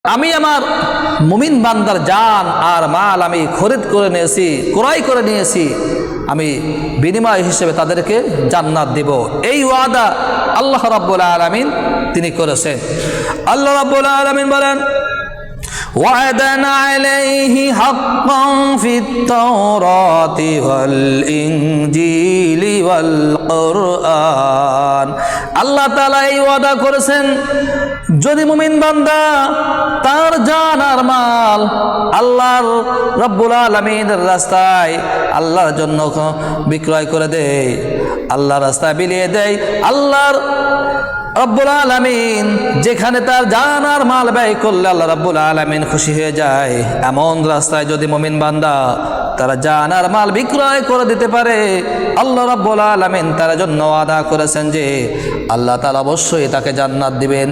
আমি আমার মুমিন বান্দার জান আর মাল আমি খরিদ করে নিয়েছি, ক্রয় করে নিয়েছি, আমি বিনিময় হিসেবে তাদেরকে জান্নাত দিব। এই ওয়াদা আল্লাহ রাব্বুল আলামিন তিনি করেছেন। আল্লাহ রাব্বুল আলামিন বলেন, وعدنا عليه حقا في التوراة والإنجيل والقرآن। আল্লাহ তাআলা এই ওয়াদা করেছেন, যদি মুমিন বান্দা তার জান আর মাল আল্লাহর রাব্বুল আলামিনের রাস্তায় আল্লাহর জন্য বিক্রয় করে দেয়, আল্লাহর রাস্তায় বিলিয়ে দেয়, আল্লাহর রব্বুল আলামিন যেখানে তার জান আর মাল ব্যয় করলে আল্লাহ রব্বুল আলামিন খুশি হয়ে যায়, এমন রাস্তায় যদি মুমিন বান্দা তারা জান আর মাল বিক্রয় করে দিতে পারে, আল্লাহ রব্বুল আলামিন তার জন্য ওয়াদা করেছেন যে আল্লাহ তাআলা অবশ্যই তাকে জান্নাত দিবেন।